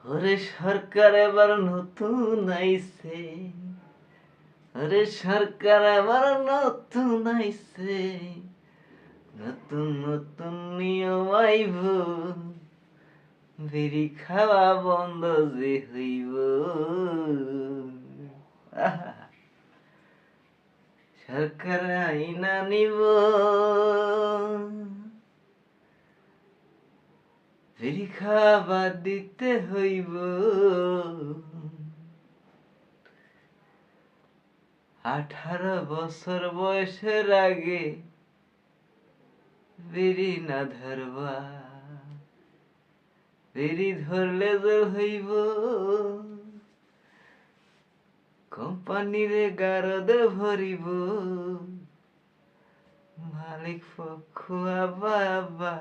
ওরে সরকার এবার নতুন আইছে, ওরে সরকার এবার নতুন আইছে, নতুন নতুন নিয়ম আইব, বিড়ি খাওয়া বন্ধ যে হইব। আহা, সরকার আইনা নিব, বিড়ি খাওয়া বাদ দিতে হইব। 18 বছর বয়সের আগে বিড়ি না ধরবা, বিড়ি ধরলে জেল হইব, কোম্পানিরে গারদে ভরিব, মালিক পক্ষ আবা আবা